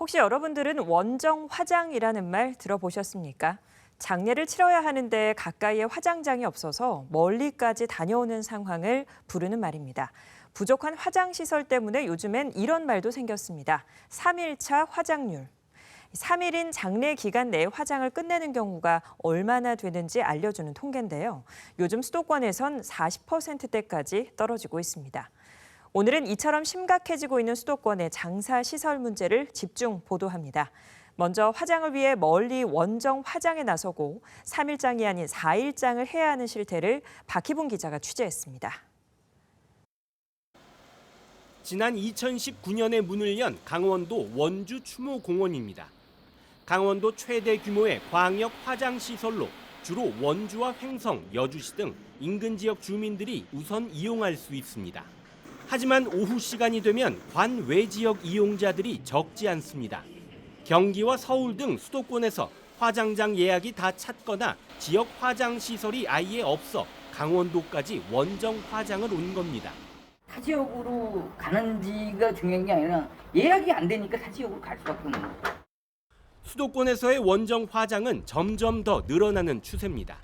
혹시 여러분들은 원정 화장이라는 말 들어보셨습니까? 장례를 치러야 하는데 가까이에 화장장이 없어서 멀리까지 다녀오는 상황을 부르는 말입니다. 부족한 화장시설 때문에 요즘엔 이런 말도 생겼습니다. 3일차 화장률. 3일인 장례 기간 내에 화장을 끝내는 경우가 얼마나 되는지 알려주는 통계인데요. 요즘 수도권에선 40%대까지 떨어지고 있습니다. 오늘은 이처럼 심각해지고 있는 수도권의 장사시설 문제를 집중 보도합니다. 먼저 화장을 위해 멀리 원정 화장에 나서고 3일장이 아닌 4일장을 해야 하는 실태를 박희봉 기자가 취재했습니다. 지난 2019년에 문을 연 강원도 원주 추모공원입니다. 강원도 최대 규모의 광역 화장시설로 주로 원주와 횡성, 여주시 등 인근 지역 주민들이 우선 이용할 수 있습니다. 하지만 오후 시간이 되면 관외 지역 이용자들이 적지 않습니다. 경기와 서울 등 수도권에서 화장장 예약이 다 찼거나 지역 화장시설이 아예 없어 강원도까지 원정 화장을 온 겁니다. 타 지역으로 가는지가 중요한 게 아니라 예약이 안 되니까 타 지역으로 갈 수밖에 없는 거예요. 수도권에서의 원정 화장은 점점 더 늘어나는 추세입니다.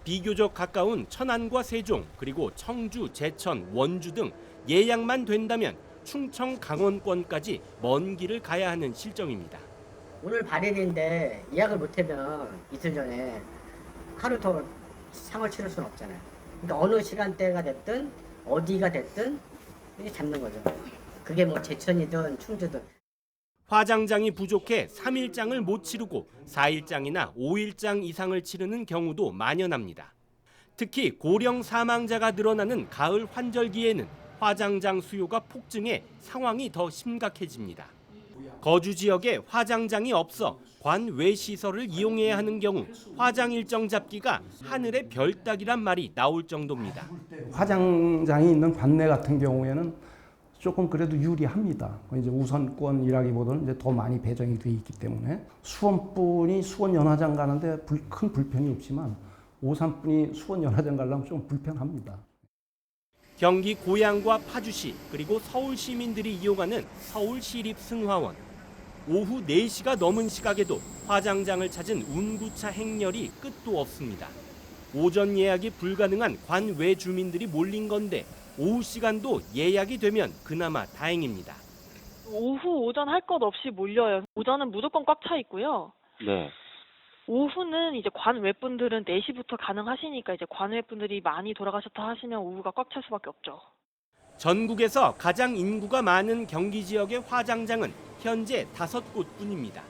비교적 가까운 천안과 세종, 그리고 청주, 제천, 원주 등 예약만 된다면 충청, 강원권까지 먼 길을 가야 하는 실정입니다. 오늘 발일인데 예약을 못하면 이틀 전에 하루 더 상을 치를 수는 없잖아요. 그러니까 어느 시간대가 됐든 어디가 됐든 이게 잡는 거죠. 그게 뭐 제천이든 충주든. 화장장이 부족해 3일장을 못 치르고 4일장이나 5일장 이상을 치르는 경우도 만연합니다. 특히 고령 사망자가 늘어나는 가을 환절기에는 화장장 수요가 폭증해 상황이 더 심각해집니다. 거주 지역에 화장장이 없어 관외 시설을 이용해야 하는 경우 화장 일정 잡기가 하늘의 별 따기란 말이 나올 정도입니다. 화장장이 있는 관내 같은 경우에는 조금 그래도 유리합니다. 이제 우선권이라기보다는 이제 더 많이 배정이 돼 있기 때문에 수원분이 수원 연화장 가는데 큰 불편이 없지만 오산분이 수원 연화장 가려면 좀 불편합니다. 경기 고양과 파주시 그리고 서울 시민들이 이용하는 서울시립승화원. 오후 4시가 넘은 시각에도 화장장을 찾은 운구차 행렬이 끝도 없습니다. 오전 예약이 불가능한 관외 주민들이 몰린 건데 오후 시간도 예약이 되면 그나마 다행입니다. 오후, 오전 할 것 없이 몰려요. 오전은 무조건 꽉 차 있고요. 네. 오후는 이제 관외분들은 4시부터 가능하시니까 이제 관외분들이 많이 돌아가셨다 하시면 오후가 꽉 찰 수밖에 없죠. 전국에서 가장 인구가 많은 경기 지역의 화장장은 현재 5곳뿐입니다.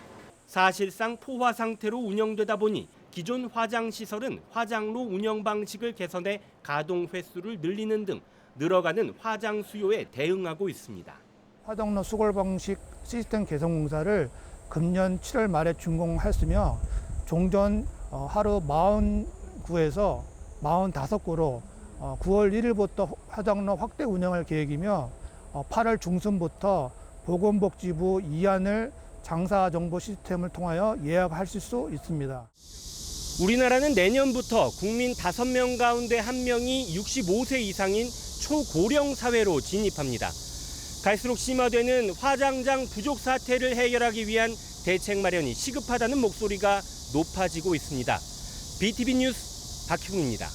사실상 포화 상태로 운영되다 보니 기존 화장시설은 화장로 운영 방식을 개선해 가동 횟수를 늘리는 등 늘어가는 화장 수요에 대응하고 있습니다. 화장로 수골 방식 시스템 개선 공사를 금년 7월 말에 준공했으며 종전 하루 49에서 45구로 9월 1일부터 화장로 확대 운영할 계획이며 8월 중순부터 보건복지부 이안을 장사정보 시스템을 통하여 예약하실 수 있습니다. 우리나라는 내년부터 국민 5명 가운데 1명이 65세 이상인 초고령 사회로 진입합니다. 갈수록 심화되는 화장장 부족 사태를 해결하기 위한 대책 마련이 시급하다는 목소리가 높아지고 있습니다. BTV 뉴스 박희웅입니다.